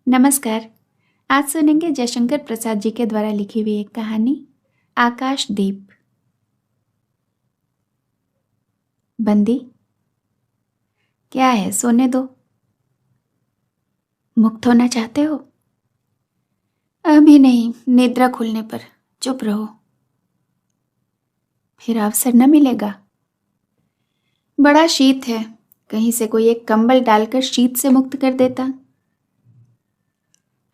नमस्कार। आज सुनेंगे जयशंकर प्रसाद जी के द्वारा लिखी हुई एक कहानी आकाशदीप। बंदी, क्या है, सोने दो। मुक्त होना चाहते हो? अभी नहीं, निद्रा खुलने पर। चुप रहो, फिर अवसर न मिलेगा। बड़ा शीत है, कहीं से कोई एक कंबल डालकर शीत से मुक्त कर देता।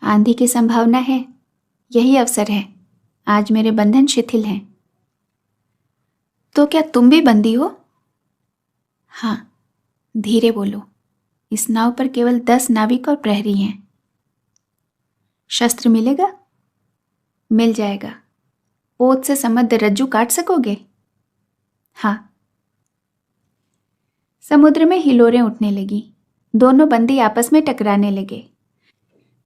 आंधी की संभावना है, यही अवसर है। आज मेरे बंधन शिथिल हैं। तो क्या तुम भी बंदी हो? हाँ, धीरे बोलो। इस नाव पर केवल 10 नाविक और प्रहरी हैं। शस्त्र मिलेगा? मिल जाएगा। पोत से समृद्ध रज्जू काट सकोगे? हाँ। समुद्र में हिलोरें उठने लगी। दोनों बंदी आपस में टकराने लगे।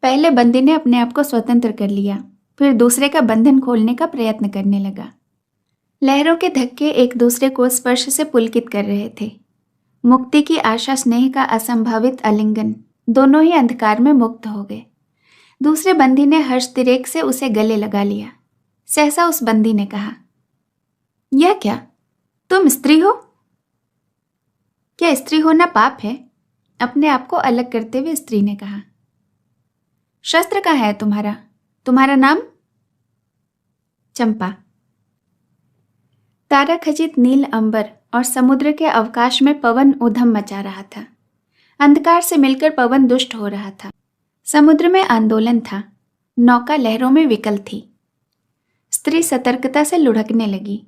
पहले बंदी ने अपने आप को स्वतंत्र कर लिया, फिर दूसरे का बंधन खोलने का प्रयत्न करने लगा। लहरों के धक्के एक दूसरे को स्पर्श से पुलकित कर रहे थे। मुक्ति की आशा, स्नेह का असंभावित आलिंगन, दोनों ही अंधकार में मुक्त हो गए। दूसरे बंदी ने हर्षतिरेक से उसे गले लगा लिया। सहसा उस बंदी ने कहा, यह क्या, तुम स्त्री हो? क्या स्त्री होना पाप है? अपने आप को अलग करते हुए स्त्री ने कहा। शस्त्र कहाँ है तुम्हारा? तुम्हारा नाम? चंपा। तारा खचित नील अंबर और समुद्र के अवकाश में पवन उधम मचा रहा था। अंधकार से मिलकर पवन दुष्ट हो रहा था। समुद्र में आंदोलन था। नौका लहरों में विकल थी। स्त्री सतर्कता से लुढ़कने लगी।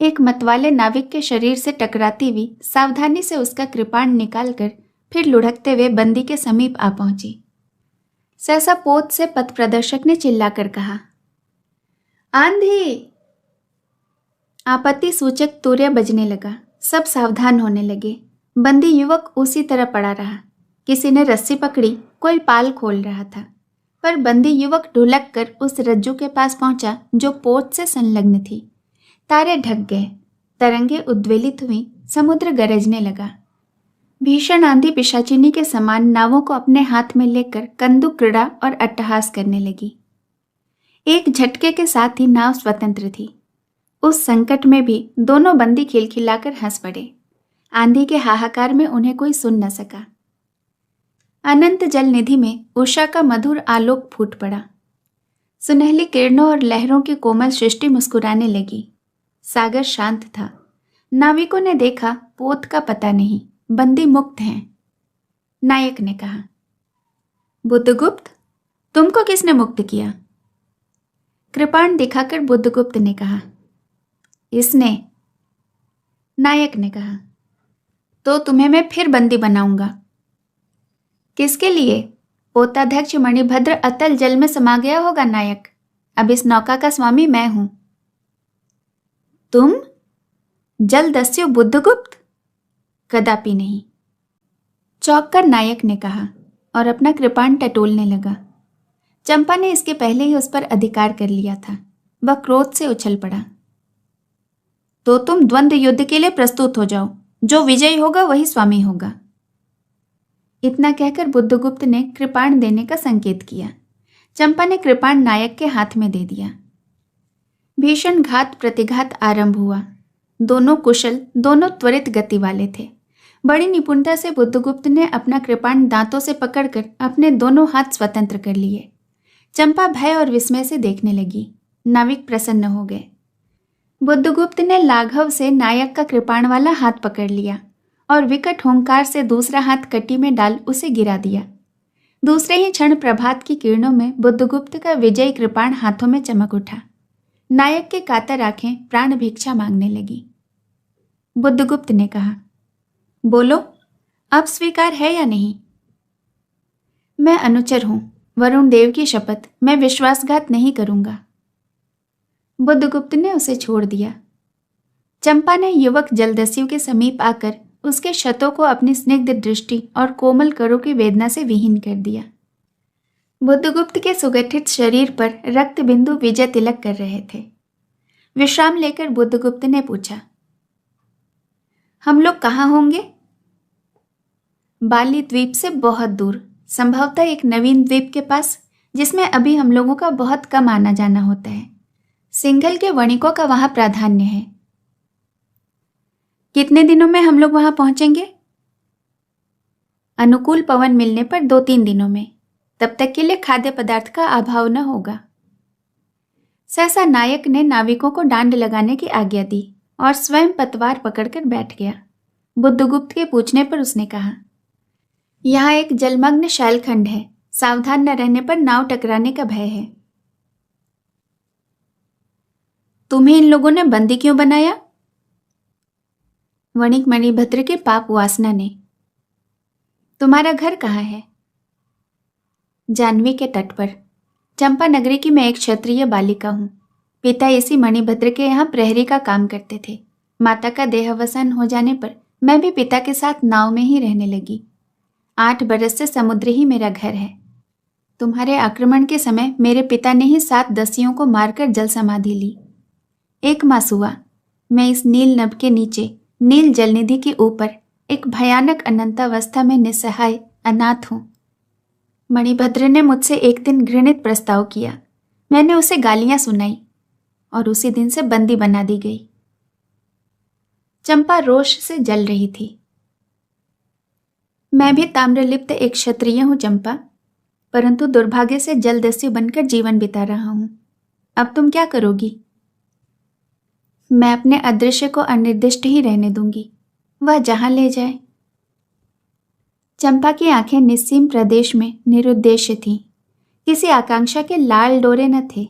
एक मतवाले नाविक के शरीर से टकराती हुई सावधानी से उसका कृपाण निकालकर फिर लुढ़कते हुए बंदी के समीप आ पहुंची। सहसा पोत से पथ प्रदर्शक ने चिल्लाकर कहा, आंधी! आपत्ति सूचक तूर्य बजने लगा। सब सावधान होने लगे। बंदी युवक उसी तरह पड़ा रहा। किसी ने रस्सी पकड़ी, कोई पाल खोल रहा था, पर बंदी युवक ढुलक कर उस रज्जू के पास पहुंचा जो पोत से संलग्न थी। तारे ढक गए, तरंगे उद्वेलित हुई, समुद्र गरजने लगा। भीषण आंधी पिशाचिनी के समान नावों को अपने हाथ में लेकर कंदुक क्रीड़ा और अट्टहास करने लगी। एक झटके के साथ ही नाव स्वतंत्र थी। उस संकट में भी दोनों बंदी खिलखिलाकर हंस पड़े। आंधी के हाहाकार में उन्हें कोई सुन न सका। अनंत जल निधि में उषा का मधुर आलोक फूट पड़ा। सुनहली किरणों और लहरों की कोमल सृष्टि मुस्कुराने लगी। सागर शांत था। नाविकों ने देखा, पोत का पता नहीं, बंदी मुक्त हैं। नायक ने कहा, बुद्धगुप्त, तुमको किसने मुक्त किया? कृपाण दिखाकर बुद्धगुप्त ने कहा, इसने। नायक ने कहा, तो तुम्हें मैं फिर बंदी बनाऊंगा। किसके लिए? पोताध्यक्ष मणिभद्र अतल जल में समा गया होगा नायक। अब इस नौका का स्वामी मैं हूं। तुम? जलदस्यु बुद्धगुप्त? कदापि नहीं। चौंक कर नायक ने कहा और अपना कृपाण टटोलने लगा। चंपा ने इसके पहले ही उस पर अधिकार कर लिया था। वह क्रोध से उछल पड़ा। तो तुम द्वंद्व युद्ध के लिए प्रस्तुत हो जाओ। जो विजयी होगा वही स्वामी होगा। इतना कहकर बुद्धगुप्त ने कृपाण देने का संकेत किया। चंपा ने कृपाण नायक के हाथ में दे दिया। भीषण घात प्रतिघात आरंभ हुआ। दोनों कुशल, दोनों त्वरित गति वाले थे। बड़ी निपुणता से बुद्धगुप्त ने अपना कृपाण दांतों से पकड़कर अपने दोनों हाथ स्वतंत्र कर लिए। चंपा भय और विस्मय से देखने लगी। नाविक प्रसन्न हो गए। बुद्धगुप्त ने लाघव से नायक का कृपाण वाला हाथ पकड़ लिया और विकट हुंकार से दूसरा हाथ कटी में डाल उसे गिरा दिया। दूसरे ही क्षण प्रभात की किरणों में बुद्धगुप्त का विजयी कृपाण हाथों में चमक उठा। नायक की कातर आंखें प्राण भिक्षा मांगने लगी। बुद्धगुप्त ने कहा, बोलो, अब स्वीकार है या नहीं? मैं अनुचर हूं, वरुण देव की शपथ, मैं विश्वासघात नहीं करूंगा। बुद्धगुप्त ने उसे छोड़ दिया। चंपा ने युवक जलदस्यु के समीप आकर उसके क्षतों को अपनी स्निग्ध दृष्टि और कोमल करों की वेदना से विहीन कर दिया। बुद्धगुप्त के सुगठित शरीर पर रक्त बिंदु विजय तिलक कर रहे थे। विश्राम लेकर बुद्धगुप्त ने पूछा, हम लोग कहाँ होंगे? बाली द्वीप से बहुत दूर, संभवतः एक नवीन द्वीप के पास, जिसमें अभी हम लोगों का बहुत कम आना जाना होता है। सिंघल के वणिकों का वहां प्राधान्य है। कितने दिनों में हम लोग वहां पहुंचेंगे? अनुकूल पवन मिलने पर 2-3 दिनों में। तब तक के लिए खाद्य पदार्थ का अभाव न होगा। सहसा नायक ने नाविकों को डांड लगाने की आज्ञा दी और स्वयं पतवार पकड़कर बैठ गया। बुद्धगुप्त के पूछने पर उसने कहा, यहाँ एक जलमग्न शैलखंड है, सावधान न रहने पर नाव टकराने का भय है। तुम्हें इन लोगों ने बंदी क्यों बनाया? वणिक मणिभद्र के पाप वासना ने। तुम्हारा घर कहाँ है? जाह्नवी के तट पर। चंपा नगरी की मैं एक क्षत्रिय बालिका हूँ। पिता इसी मणिभद्र के यहाँ प्रहरी का काम करते थे। माता का देहावसान हो जाने पर मैं भी पिता के साथ नाव में ही रहने लगी। 8 बरस से समुद्र ही मेरा घर है। तुम्हारे आक्रमण के समय मेरे पिता ने ही 7 दस्युओं को मारकर जल समाधि ली। 1 मास हुआ मैं इस नील नभ के नीचे नील जलनिधि के ऊपर एक भयानक अनंतावस्था में निस्सहाय अनाथ हूँ। मणिभद्र ने मुझसे एक दिन घृणित प्रस्ताव किया। मैंने उसे गालियां सुनाई और उसी दिन से बंदी बना दी गई। चंपा रोष से जल रही थी। मैं भी ताम्रलिप्त एक क्षत्रिय हूं चंपा, परंतु दुर्भाग्य से जलदस्यु बनकर जीवन बिता रहा हूं। अब तुम क्या करोगी? मैं अपने अदृश्य को अनिर्दिष्ट ही रहने दूंगी, वह जहां ले जाए। चंपा की आंखें निस्सीम प्रदेश में निरुद्देश्य थीं। किसी आकांक्षा के लाल डोरे न थे।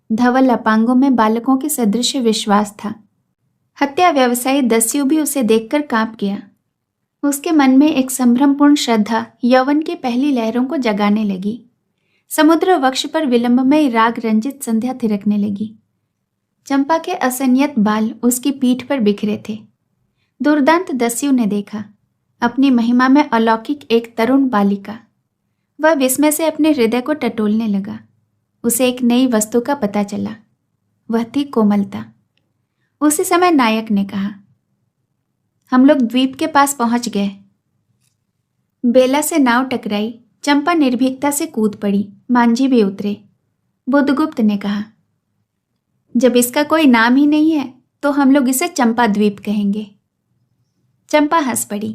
धवल अपांगों में बालकों के सदृश विश्वास था। हत्या व्यवसायी दस्यु भी उसे देखकर कांप गया। उसके मन में एक संभ्रमपूर्ण श्रद्धा यौवन की पहली लहरों को जगाने लगी। समुद्र वक्ष पर विलंबमय राग रंजित संध्या थिरकने लगी। चंपा के असंयत बाल उसकी पीठ पर बिखरे थे। दुर्दांत दस्यु ने देखा अपनी महिमा में अलौकिक एक तरुण बालिका। वह विस्मय से अपने हृदय को टटोलने लगा। उसे एक नई वस्तु का पता चला, वह थी कोमलता। उसी समय नायक ने कहा, हम लोग द्वीप के पास पहुंच गए। बेला से नाव टकराई। चंपा निर्भीकता से कूद पड़ी। मांझी भी उतरे। बुद्धगुप्त ने कहा, जब इसका कोई नाम ही नहीं है तो हम लोग इसे चंपा द्वीप कहेंगे। चंपा हंस पड़ी।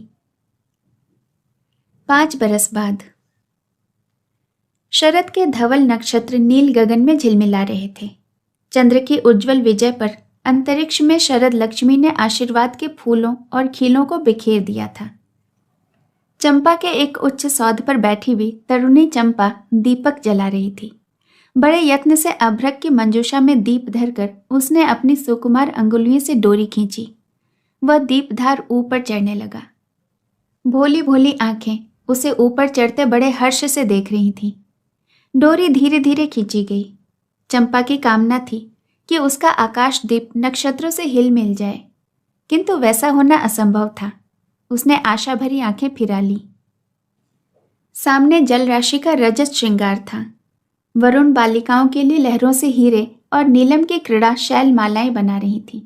5 बरस बाद शरद के धवल नक्षत्र नील गगन में झिलमिला रहे थे। चंद्र की उज्जवल विजय पर अंतरिक्ष में शरद लक्ष्मी ने आशीर्वाद के फूलों और खीलों को बिखेर दिया था। चंपा के एक उच्च सौध पर बैठी हुई तरुणी चंपा दीपक जला रही थी। बड़े यत्न से अभ्रक की मंजूषा में दीप धरकर उसने अपनी सुकुमार अंगुलियों से डोरी खींची। वह दीपधार ऊपर चढ़ने लगा। भोली भोली आंखें उसे ऊपर चढ़ते बड़े हर्ष से देख रही थीं। डोरी धीरे धीरे खींची गई। चंपा की कामना थी कि उसका आकाश दीप नक्षत्रों से हिल मिल जाए, किंतु वैसा होना असंभव था। उसने आशा भरी आंखें फिरा ली। सामने जल राशि का रजत श्रृंगार था। वरुण बालिकाओं के लिए लहरों से हीरे और नीलम की क्रीड़ा शैल मालाएं बना रही थीं,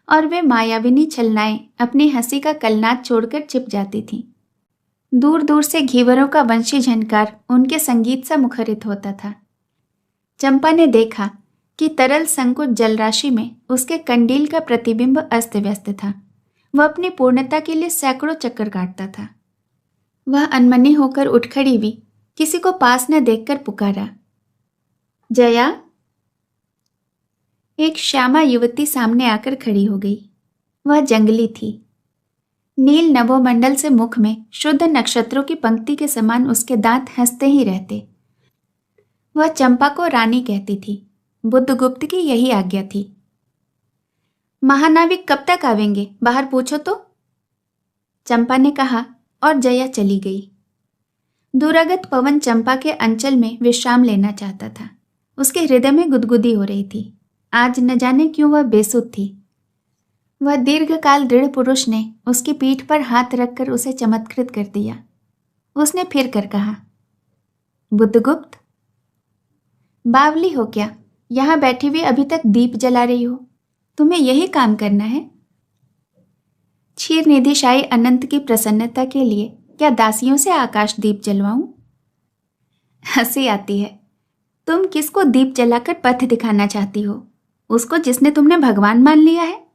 और वे मायाविनी छलनाएं अपनी हंसी का कलनाद छोड़कर छिप जाती थीं। दूर दूर से घीवरों का वंशी झनकार उनके संगीत सा मुखरित होता था। चंपा ने देखा कि तरल संकुच जलराशि में उसके कंडील का प्रतिबिंब अस्त व्यस्त था। वह अपनी पूर्णता के लिए सैकड़ों चक्कर काटता था। वह अनमनी होकर उठ खड़ी हुई, किसी को पास न देखकर पुकारा, जया। एक श्यामा युवती सामने आकर खड़ी हो गई। वह जंगली थी। नील नभोमंडल से मुख में शुद्ध नक्षत्रों की पंक्ति के समान उसके दांत हंसते ही रहते। वह चंपा को रानी कहती थी। बुद्धगुप्त की यही आज्ञा थी। महानाविक कब तक आवेंगे, बाहर पूछो तो, चंपा ने कहा, और जया चली गई। दूरागत पवन चंपा के अंचल में विश्राम लेना चाहता था। उसके हृदय में गुदगुदी हो रही थी। आज न जाने क्यों वह बेसुध थी। वह दीर्घकाल दृढ़ पुरुष ने उसकी पीठ पर हाथ रखकर उसे चमत्कृत कर दिया। उसने फिर कर कहा, बुद्धगुप्त, बावली हो क्या? यहां बैठी हुई अभी तक दीप जला रही हो? तुम्हें यही काम करना है? क्षीर निधिशायी अनंत की प्रसन्नता के लिए क्या दासियों से आकाश दीप जलवाऊं? हंसी आती है। तुम किसको दीप जलाकर पथ दिखाना चाहती हो? उसको जिसने तुमने भगवान मान लिया है?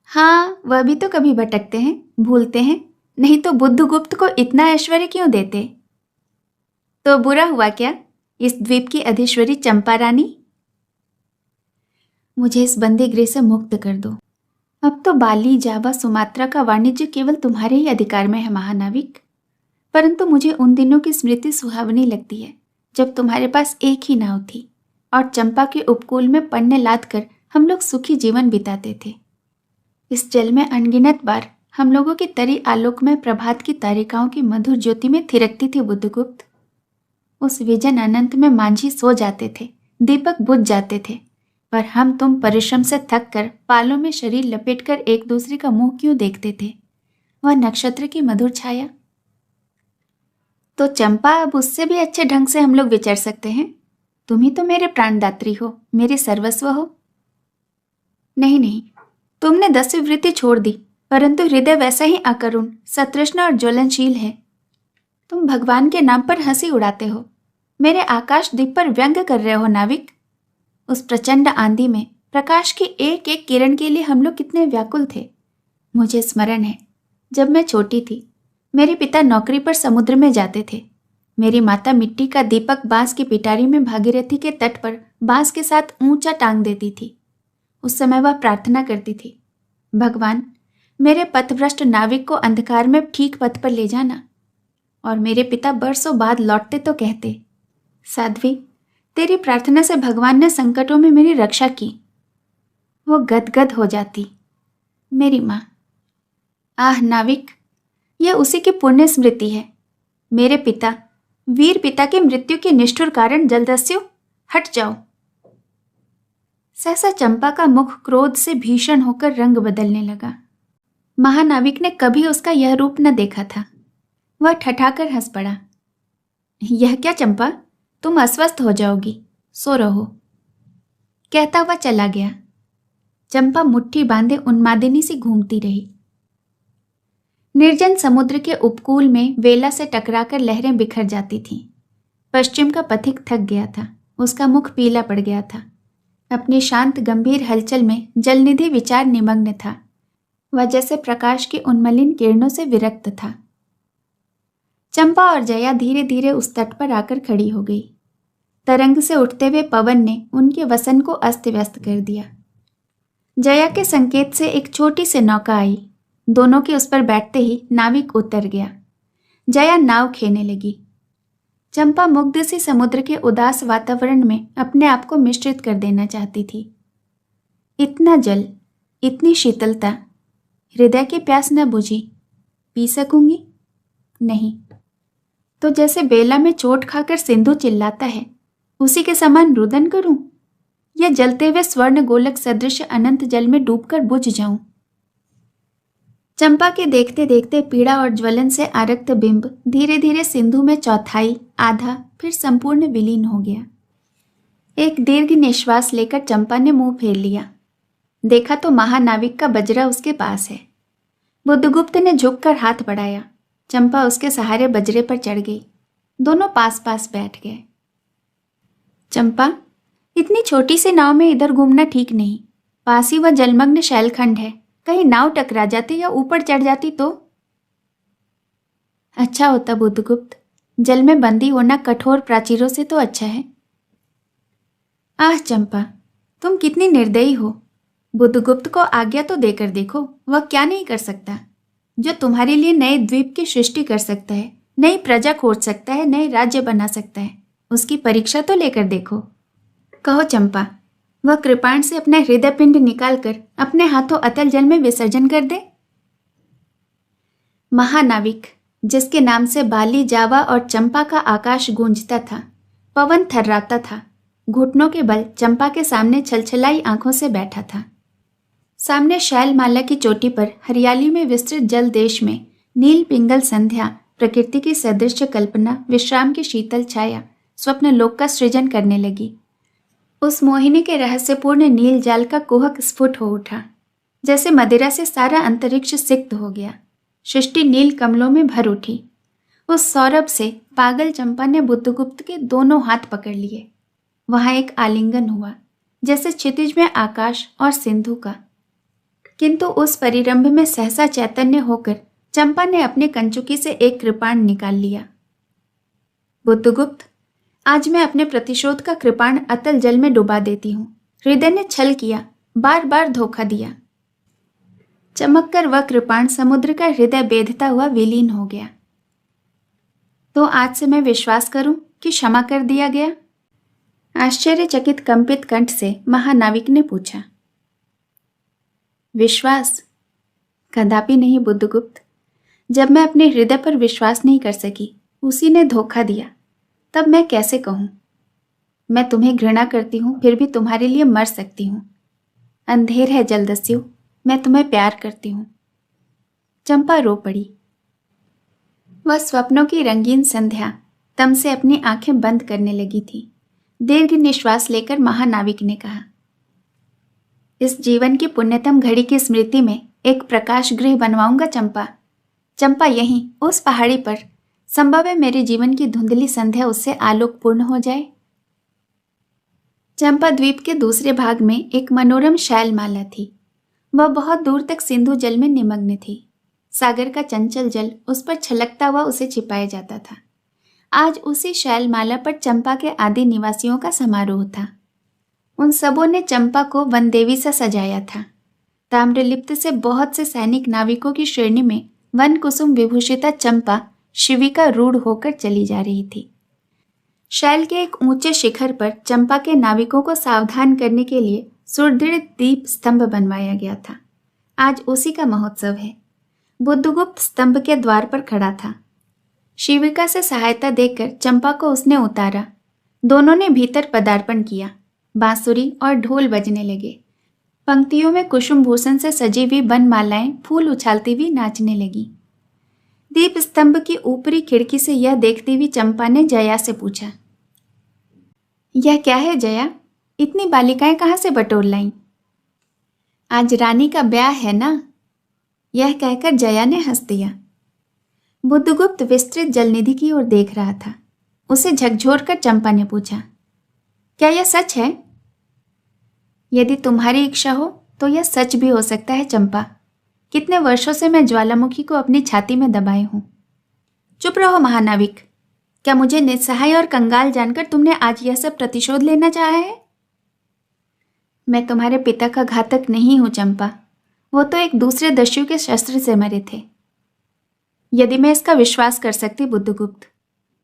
हाँ, वह भी तो कभी भटकते हैं, भूलते हैं, नहीं तो बुद्धगुप्त को इतना ऐश्वर्य क्यों देते? तो बुरा हुआ क्या इस द्वीप की अधीश्वरी चंपा रानी? मुझे इस बंदी गृह से मुक्त कर दो। अब तो बाली, जावा, सुमात्रा का वाणिज्य केवल तुम्हारे ही अधिकार में है महानाविक। परंतु मुझे उन दिनों की स्मृति सुहावनी लगती है जब तुम्हारे पास एक ही नाव थी और चंपा के उपकूल में पन्ने लाद कर हम लोग सुखी जीवन बिताते थे। इस जल में अनगिनत बार हम लोगों की तरी आलोक में प्रभात की तारिकाओं की मधुर ज्योति में थिरकती थी बुद्धगुप्त। उस विजन अनंत में मांझी सो जाते थे, दीपक बुझ जाते थे, पर हम तुम परिश्रम से थक कर पालों में शरीर लपेटकर एक दूसरे का मुंह क्यों देखते थे? वह नक्षत्र की मधुर छाया। तो चंपा, अब उससे भी अच्छे ढंग से हम लोग विचर सकते हैं। तुम ही तो मेरे प्राणदात्री हो, मेरे सर्वस्व हो। नहीं नहीं, तुमने 10वीं वृत्ति छोड़ दी, परंतु हृदय वैसा ही अकरुण, सतृष्ण और ज्वलनशील है। तुम भगवान के नाम पर हंसी उड़ाते हो, मेरे आकाश दीप पर व्यंग कर रहे हो नाविक। उस प्रचंड आंधी में प्रकाश की एक एक किरण के लिए हम लोग कितने व्याकुल थे। मुझे स्मरण है, जब मैं छोटी थी, मेरे पिता नौकरी पर समुद्र में जाते थे। मेरी माता मिट्टी का दीपक बांस की पिटारी में भागीरथी के तट पर बांस के साथ ऊंचा टांग देती थी। उस समय वह प्रार्थना करती थी, भगवान, मेरे पथभ्रष्ट नाविक को अंधकार में ठीक पथ पर ले जाना। और मेरे पिता बरसों बाद लौटते तो कहते, साध्वी, तेरी प्रार्थना से भगवान ने संकटों में मेरी रक्षा की। वो गदगद हो जाती। मेरी माँ। आह नाविक, यह उसी की पुण्य स्मृति है। मेरे पिता, वीर पिता के मृत्यु के निष्ठुर कारण जलदस्यु, हट जाओ। सहसा चंपा का मुख क्रोध से भीषण होकर रंग बदलने लगा। महानाविक ने कभी उसका यह रूप न देखा था। वह ठठाकर हंस पड़ा। यह क्या चंपा, तुम अस्वस्थ हो जाओगी, सो रहो, कहता हुआ चला गया। चंपा मुट्ठी बांधे उन्मादिनी सी घूमती रही। निर्जन समुद्र के उपकूल में वेला से टकराकर लहरें बिखर जाती थीं। पश्चिम का पथिक थक गया था, उसका मुख पीला पड़ गया था। अपनी शांत गंभीर हलचल में जलनिधि विचार निमग्न था। वह जैसे प्रकाश की उन्मलिन किरणों से विरक्त था। चंपा और जया धीरे धीरे उस तट पर आकर खड़ी हो गई। तरंग से उठते हुए पवन ने उनके वसन को अस्त व्यस्त कर दिया। जया के संकेत से एक छोटी सी नौका आई। दोनों के उस पर बैठते ही नाविक उतर गया। जया नाव खेने लगी। चंपा मुग्ध सी समुद्र के उदास वातावरण में अपने आप को मिश्रित कर देना चाहती थी। इतना जल, इतनी शीतलता, हृदय की प्यास न बुझी। पी सकूंगी? नहीं। तो जैसे बेला में चोट खाकर सिंधु चिल्लाता है, उसी के समान रुदन करूं, या जलते हुए स्वर्ण गोलक सदृश अनंत जल में डूबकर बुझ जाऊं? चंपा के देखते देखते पीड़ा और ज्वलन से आरक्त बिंब धीरे धीरे सिंधु में चौथाई, आधा, फिर संपूर्ण विलीन हो गया। एक दीर्घ निश्वास लेकर चंपा ने मुंह फेर लिया। देखा तो महानाविक का बजरा उसके पास है। बुद्धगुप्त ने झुककर हाथ बढ़ाया। चंपा उसके सहारे बजरे पर चढ़ गई। दोनों पास पास बैठ गए। चंपा, इतनी छोटी सी नाव में इधर घूमना ठीक नहीं। पास ही वह जलमग्न शैलखंड है, कहीं नाव टकरा जाती या ऊपर चढ़ जाती तो? अच्छा होता बुद्धगुप्त, जल में बंदी होना कठोर प्राचीरों से तो अच्छा है। आह चंपा, तुम कितनी निर्दयी हो। बुद्धगुप्त को आज्ञा तो देकर देखो, वह क्या नहीं कर सकता। जो तुम्हारे लिए नए द्वीप की सृष्टि कर सकता है, नई प्रजा खोज सकता है, नए राज्य बना सकता है, उसकी परीक्षा तो लेकर देखो। कहो चंपा, वह कृपाण से अपना हृदय पिंड निकालकर अपने हाथों अतल जल में विसर्जन कर दे। महानाविक, जिसके नाम से बाली, जावा और चंपा का आकाश गूंजता था, पवन थर्राता था, घुटनों के बल चंपा के सामने छलछलाई आंखों से बैठा था। सामने शैलमाला की चोटी पर हरियाली में विस्तृत जल देश में नील पिंगल संध्या, प्रकृति की सदृश कल्पना, विश्राम की शीतल छाया, स्वप्न लोक का सृजन करने लगी। उस मोहिनी के रहस्यपूर्ण नील जाल का कुहक स्फुट हो उठा। जैसे मदिरा से सारा अंतरिक्ष सिक्त हो गया। सृष्टि नील कमलों में भर उठी। उस सौरभ से पागल चंपा ने बुद्धगुप्त के दोनों हाथ पकड़ लिए। वहां एक आलिंगन हुआ, जैसे क्षितिज में आकाश और सिंधु का। किंतु उस परिरंभ में सहसा चैतन्य होकर चंपा ने अपने कंचुकी से एक कृपाण निकाल लिया। बुद्धगुप्त, आज मैं अपने प्रतिशोध का कृपाण अतल जल में डुबा देती हूं। हृदय ने छल किया, बार बार धोखा दिया। चमककर वह कृपाण समुद्र का हृदय बेधता हुआ विलीन हो गया। तो आज से मैं विश्वास करूं कि क्षमा कर दिया गया? आश्चर्यचकित कंपित कंठ से महानाविक ने पूछा। विश्वास? कदापि नहीं बुद्धगुप्त। जब मैं अपने हृदय पर विश्वास नहीं कर सकी, उसी ने धोखा दिया, तब मैं कैसे कहूं? मैं तुम्हें घृणा करती हूं, फिर भी तुम्हारे लिए मर सकती हूं। अंधेर है जलदस्यु, मैं तुम्हें प्यार करती हूं। चंपा रो पड़ी। वह स्वप्नों की रंगीन संध्या तम से अपनी आंखें बंद करने लगी थी। दीर्घ निश्वास लेकर महानाविक ने कहा, इस जीवन की पुण्यतम घड़ी की स्मृति में एक प्रकाश गृह बनवाऊंगा चंपा। चंपा यहीं उस पहाड़ी पर, संभव है मेरे जीवन की धुंधली संध्या उससे आलोकपूर्ण हो जाए। चंपा द्वीप के दूसरे भाग में एक मनोरम शैलमाला थी। वह बहुत दूर तक सिंधु जल में निमग्न थी। सागर का चंचल जल उस पर छलकता हुआ उसे छिपाया जाता था। आज उसी शैलमाला पर चंपा के आदि निवासियों का समारोह था। उन सबों ने चंपा को वनदेवी सा सजाया था। ताम्रलिप्त से बहुत से सैनिक नाविकों की श्रेणी में वन कुसुम विभूषिता चंपा शिविका रूढ़ होकर चली जा रही थी। शैल के एक ऊंचे शिखर पर चंपा के नाविकों को सावधान करने के लिए सुदृढ़ दीप स्तंभ बनवाया गया था। आज उसी का महोत्सव है। बुद्धगुप्त स्तंभ के द्वार पर खड़ा था। शिविका से सहायता देकर चंपा को उसने उतारा। दोनों ने भीतर पदार्पण किया। बांसुरी और ढोल बजने लगे। पंक्तियों में कुसुम भूषण से सजी हुई बनमालाएं फूल उछालती हुई नाचने लगी। दीप स्तंभ की ऊपरी खिड़की से यह देखती हुई चंपा ने जया से पूछा, यह क्या है जया? इतनी बालिकाएं कहाँ से बटोर लाईं? आज रानी का ब्याह है ना? यह कहकर जया ने हंस दिया। बुद्धगुप्त विस्तृत जलनिधि की ओर देख रहा था। उसे झकझोरकर चंपा ने पूछा, क्या यह सच है? यदि तुम्हारी इच्छा हो तो यह सच भी हो सकता है चंपा। कितने वर्षों से मैं ज्वालामुखी को अपनी छाती में दबाए हूं। चुप रहो महानाविक। क्या मुझे निस्सहाय और कंगाल जानकर तुमने आज यह सब प्रतिशोध लेना चाहा है? मैं तुम्हारे पिता का घातक नहीं हूं चंपा। वो तो एक दूसरे दस्यु के शस्त्र से मरे थे। यदि मैं इसका विश्वास कर सकती बुद्धगुप्त,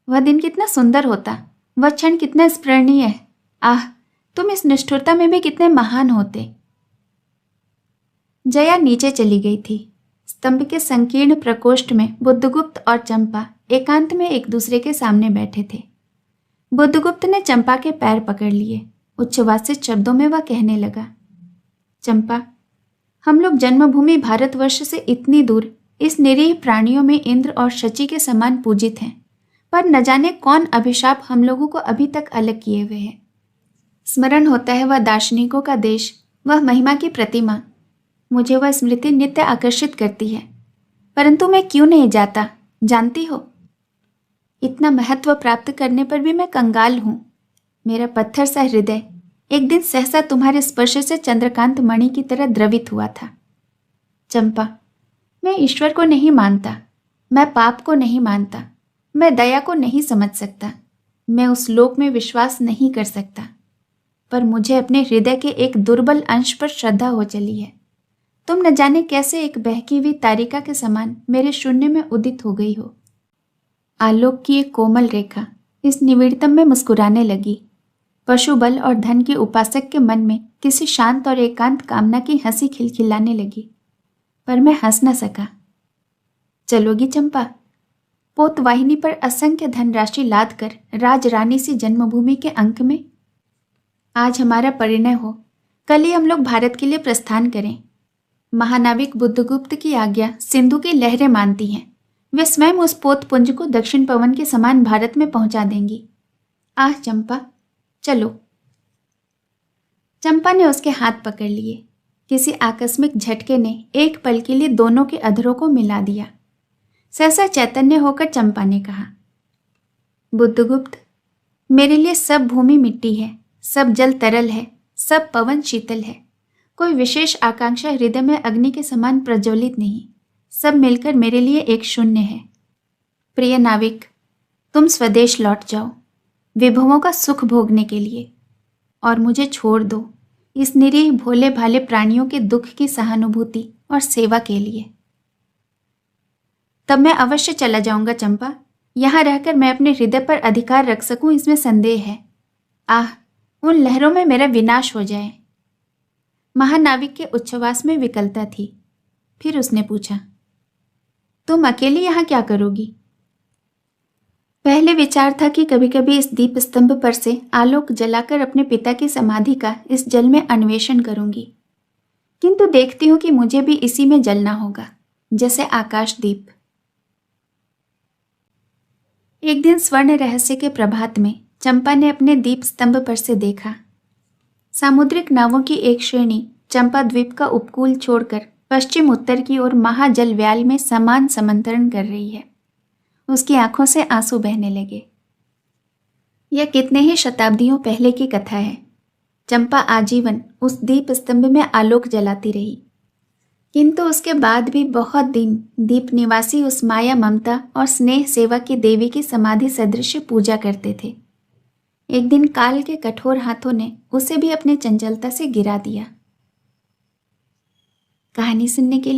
वह दिन कितना सुंदर होता, वह क्षण कितना स्मरणीय है। आह, तुम इस निष्ठुरता में भी कितने महान होते। जया नीचे चली गई थी। स्तंभ के संकीर्ण प्रकोष्ठ में बुद्धगुप्त और चंपा एकांत में एक दूसरे के सामने बैठे थे। बुद्धगुप्त ने चंपा के पैर पकड़ लिए। उच्छ्वासित शब्दों में वह कहने लगा, चंपा, हम लोग जन्मभूमि भारतवर्ष से इतनी दूर इस निरीह प्राणियों में इंद्र और शची के समान पूजित हैं, पर न जाने कौन अभिशाप हम लोगों को अभी तक अलग किए हुए है। स्मरण होता है वह दार्शनिकों का देश, वह महिमा की प्रतिमा। मुझे वह स्मृति नित्य आकर्षित करती है, परंतु मैं क्यों नहीं जाता जानती हो? इतना महत्व प्राप्त करने पर भी मैं कंगाल हूं। मेरा पत्थर सा हृदय एक दिन सहसा तुम्हारे स्पर्श से चंद्रकांत मणि की तरह द्रवित हुआ था। चंपा, मैं ईश्वर को नहीं मानता, मैं पाप को नहीं मानता, मैं दया को नहीं समझ सकता, मैं उस लोक में विश्वास नहीं कर सकता, पर मुझे अपने हृदय के एक दुर्बल अंश पर श्रद्धा हो चली है। तुम न जाने कैसे एक बहकी हुई तारिका के समान मेरे शून्य में उदित हो गई हो। आलोक की एक कोमल रेखा इस निविड़तम में मुस्कुराने लगी। पशु बल और धन के उपासक के मन में किसी शांत और एकांत कामना की हंसी खिलखिलाने लगी, पर मैं हंस न सका। चलोगी चंपा? पोतवाहिनी पर असंख्य धनराशि लाद कर राज रानी सी जन्मभूमि के अंक में? आज हमारा परिणय हो, कल ही हम लोग भारत के लिए प्रस्थान करें। महानाविक बुद्धगुप्त की आज्ञा सिंधु की लहरें मानती हैं। वे स्वयं उस पोतपुंज को दक्षिण पवन के समान भारत में पहुंचा देंगी। आह चंपा, चलो। चंपा ने उसके हाथ पकड़ लिए। किसी आकस्मिक झटके ने एक पल के लिए दोनों के अधरों को मिला दिया। सहसा चैतन्य होकर चंपा ने कहा, बुद्धगुप्त, मेरे लिए सब भूमि मिट्टी है, सब जल तरल है, सब पवन शीतल है। कोई विशेष आकांक्षा हृदय में अग्नि के समान प्रज्वलित नहीं। सब मिलकर मेरे लिए एक शून्य है। प्रिय नाविक, तुम स्वदेश लौट जाओ विभवों का सुख भोगने के लिए, और मुझे छोड़ दो इस निरीह भोले भाले प्राणियों के दुख की सहानुभूति और सेवा के लिए। तब मैं अवश्य चला जाऊंगा चंपा। यहाँ रहकर मैं अपने हृदय पर अधिकार रख सकूं, इसमें संदेह है। आह, उन लहरों में मेरा विनाश हो जाए। महानाविक के उच्छ्वास में विकलता थी। फिर उसने पूछा, तुम अकेली यहाँ क्या करोगी? पहले विचार था कि कभी कभी इस दीप स्तंभ पर से आलोक जलाकर अपने पिता की समाधि का इस जल में अन्वेषण करूंगी, किंतु देखती हूं कि मुझे भी इसी में जलना होगा, जैसे आकाशदीप। एक दिन स्वर्ण रहस्य के प्रभात में चंपा ने अपने दीप स्तंभ पर से देखा। सामुद्रिक नावों की एक श्रेणी चंपा द्वीप का उपकूल छोड़कर पश्चिम उत्तर की ओर महाजल व्याल में समान समंतरण कर रही है। उसकी आंखों से आंसू बहने लगे। यह कितने ही शताब्दियों पहले की कथा है। चंपा आजीवन उस दीप स्तंभ में आलोक जलाती रही, किंतु उसके बाद भी बहुत दिन दीप निवासी उस माया ममता और स्नेह सेवा की देवी की समाधि सदृश पूजा करते थे। एक दिन काल के कठोर हाथों ने उसे भी अपनी चंचलता से गिरा दिया। कहानी सुनने के लिए